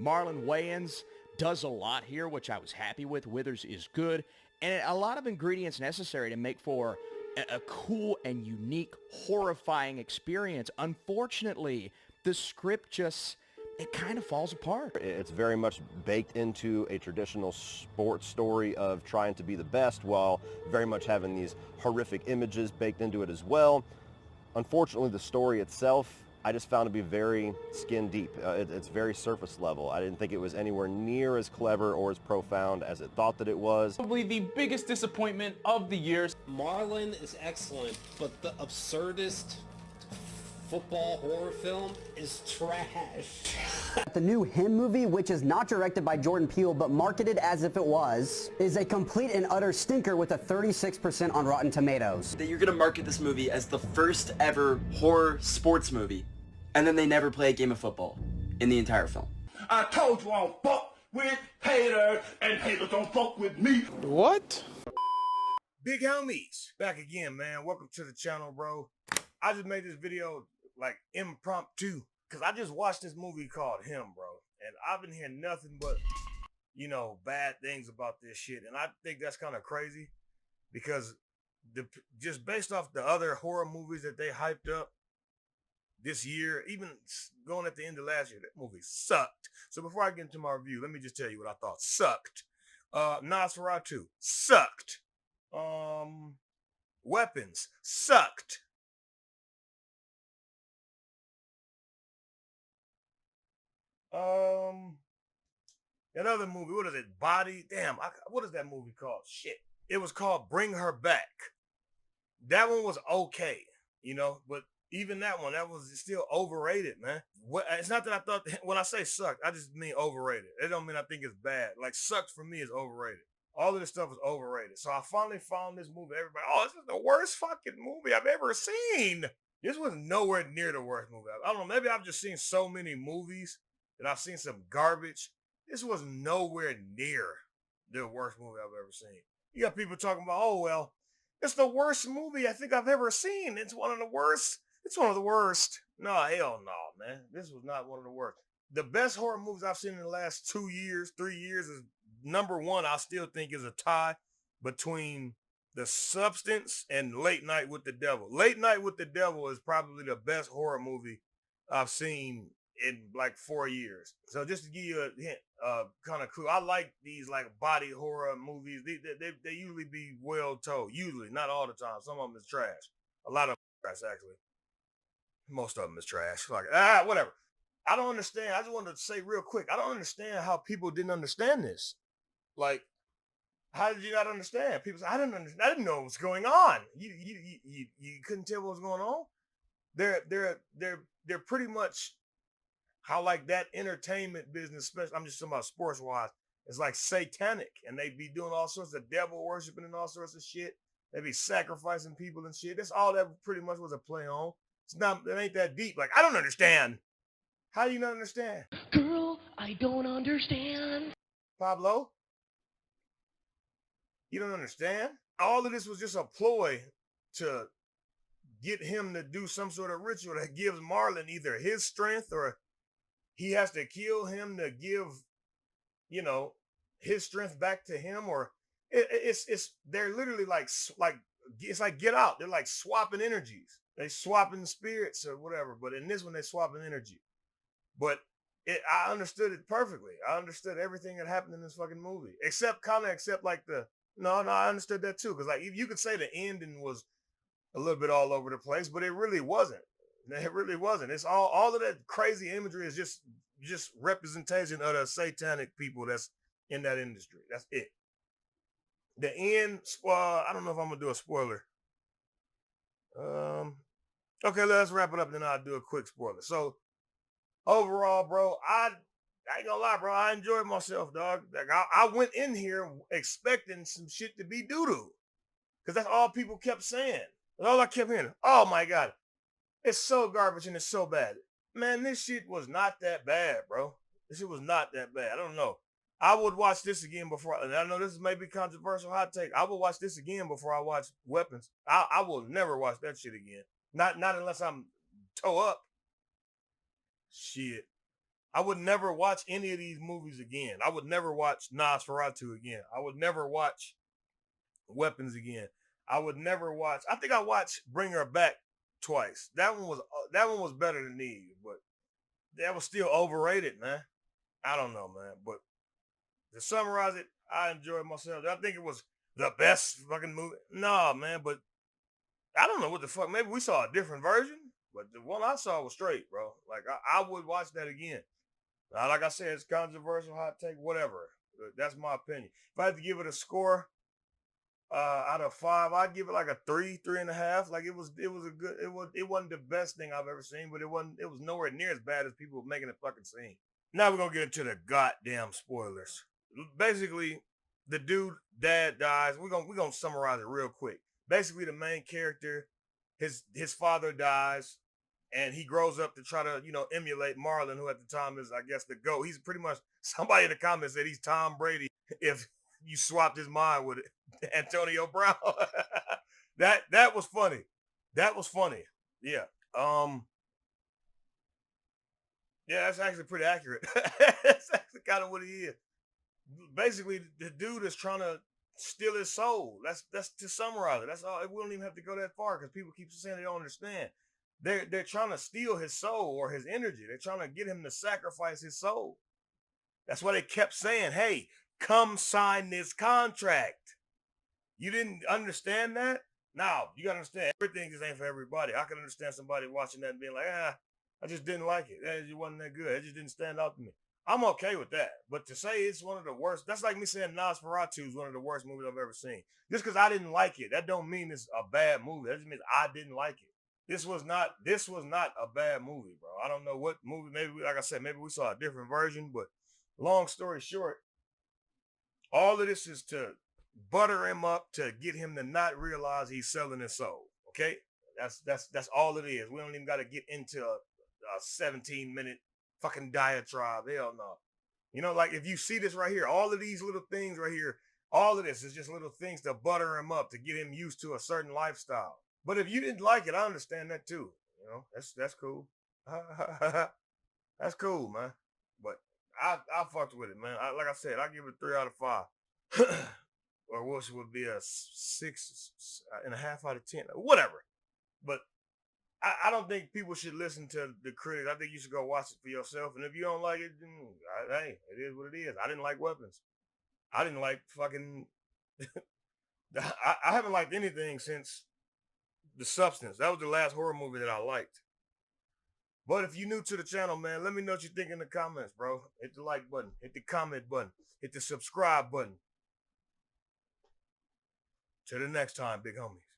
Marlon Wayans does a lot here, which I was happy with. Withers is good, and a lot of ingredients necessary to make for a cool and unique, horrifying experience. Unfortunately, the script just, it kind of falls apart. It's very much baked into a traditional sports story of trying to be the best while very much having these horrific images baked into it as well. Unfortunately, the story itself, I just found to be very skin deep. It's very surface level. I didn't think it was anywhere near as clever or as profound as it thought that it was. Probably the biggest disappointment of the year. Marlon is excellent, but the absurdist football horror film is trash. The new Him movie, which is not directed by Jordan Peele but marketed as if it was, is a complete and utter stinker with a 36% on Rotten Tomatoes. That you're gonna market this movie as the first ever horror sports movie, and then they never play a game of football in the entire film. I told you I don't fuck with haters, and haters don't fuck with me. What? Big homies, back again, man. Welcome to the channel, bro. I just made this video like impromptu because I just watched this movie called Him, bro, and I've been hearing nothing but, you know, bad things about this shit, and I think that's kind of crazy because just based off the other horror movies that they hyped up this year, even going at the end of last year, that movie sucked. So before I get into my review, let me just tell you what I thought sucked. Nosferatu sucked. Weapons sucked. That other movie, what is it? Body? Damn, what is that movie called? Shit. It was called Bring Her Back. That one was okay, you know, but even that one, that was still overrated, man. It's not that I thought, when I say sucked, I just mean overrated. It don't mean I think it's bad. Like, sucked for me is overrated. All of this stuff is overrated. So I finally found this movie. Everybody, oh, this is the worst fucking movie I've ever seen. This was nowhere near the worst movie. I don't know, maybe I've just seen so many movies that I've seen some garbage. This was nowhere near the worst movie I've ever seen. You got people talking about, oh, well, it's the worst movie I think I've ever seen. It's one of the worst. It's one of the worst. No, hell no, man. This was not one of the worst. The best horror movies I've seen in the last 2 years, 3 years is number one. I still think is a tie between The Substance and Late Night with the Devil. Late Night with the Devil is probably the best horror movie I've seen in like 4 years. So just to give you a hint, kind of clue, I like these like body horror movies. They usually be well told. Usually, not all the time. Some of them is trash. A lot of them is trash, actually. Most of them is trash. Like, whatever. I don't understand. I just wanted to say real quick, I don't understand how people didn't understand this. Like, how did you not understand? People say, I didn't understand. I didn't know what was going on. You couldn't tell what was going on? They're pretty much how like that entertainment business, especially I'm just talking about sports wise, is like satanic, and they be doing all sorts of devil worshiping and all sorts of shit. They be sacrificing people and shit. That's all that pretty much was a play on. It ain't that deep. Like, I don't understand. How do you not understand? Girl, I don't understand. Pablo? You don't understand? All of this was just a ploy to get him to do some sort of ritual that gives Marlon either his strength or he has to kill him to give, you know, his strength back to him, or they're literally like it's like Get Out. They're like swapping energies. They swapping spirits or whatever. But in this one, they swapping energy. But I understood it perfectly. I understood everything that happened in this fucking movie, except like no, I understood that too. Cause like you could say the ending was a little bit all over the place, but it really wasn't. It really wasn't. It's all of that crazy imagery is just representation of the satanic people that's in that industry. That's it. The end, I don't know if I'm gonna do a spoiler. Okay, let's wrap it up, then I'll do a quick spoiler. So overall, bro, I ain't gonna lie, bro, I enjoyed myself, dog. Like I went in here expecting some shit to be doo-doo. Cause that's all people kept saying. That's all I kept hearing. Oh my God. It's so garbage and it's so bad. Man, this shit was not that bad, bro. This shit was not that bad. I don't know. I would watch this again before, and I know this is maybe controversial hot take. I would watch this again before I watch Weapons. I will never watch that shit again. Not unless I'm toe up. Shit. I would never watch any of these movies again. I would never watch Nosferatu again. I would never watch Weapons again. I would never watch. I think I watched Bring Her Back twice. That one was better than these, but that was still overrated, man. I don't know, man. But to summarize it, I enjoyed myself. I think it was the best fucking movie. No, man, but I don't know what the fuck. Maybe we saw a different version, but the one I saw was straight, bro. Like I would watch that again. Now, like I said, it's controversial, hot take, whatever. That's my opinion. If I had to give it a score out of 5, I'd give it like a 3, 3.5. Like it was a good. It wasn't the best thing I've ever seen, but it was nowhere near as bad as people were making it fucking seem. Now we're gonna get into the goddamn spoilers. Basically, the dude dad dies. We're gonna summarize it real quick. Basically, the main character, his father dies, and he grows up to try to, emulate Marlon, who at the time is, I guess, the GOAT. He's pretty much, somebody in the comments said he's Tom Brady if you swapped his mind with Antonio Brown. That was funny. That was funny. Yeah. Yeah, that's actually pretty accurate. That's actually kind of what he is. Basically, the dude is trying to steal his soul. That's to summarize it. That's all. We don't even have to go that far because people keep saying they don't understand. They're trying to steal his soul or his energy. They're trying to get him to sacrifice his soul. That's why they kept saying, "Hey, come sign this contract." You didn't understand that? Now you gotta understand, everything just ain't for everybody. I can understand somebody watching that and being like, I just didn't like it. It just wasn't that good. It just didn't stand out to me. I'm okay with that. But to say it's one of the worst, that's like me saying Nosferatu is one of the worst movies I've ever seen. Just because I didn't like it, that don't mean it's a bad movie. That just means I didn't like it. This was not a bad movie, bro. I don't know what movie, maybe, like I said, maybe we saw a different version, but long story short, all of this is to butter him up to get him to not realize he's selling his soul. Okay? That's all it is. We don't even got to get into a 17-minute fucking diatribe. Hell no. Like if you see this right here, all of these little things right here, all of this is just little things to butter him up, to get him used to a certain lifestyle. But if you didn't like it, I understand that too. That's cool. That's cool, man. But I fucked with it, man. Like I said, I give it 3 out of 5. Or what would be a 6.5 out of 10. Whatever. But I don't think people should listen to the critics. I think you should go watch it for yourself. And if you don't like it, then hey, it is what it is. I didn't like Weapons. I didn't like fucking... I haven't liked anything since The Substance. That was the last horror movie that I liked. But if you're new to the channel, man, let me know what you think in the comments, bro. Hit the like button. Hit the comment button. Hit the subscribe button. Till the next time, big homies.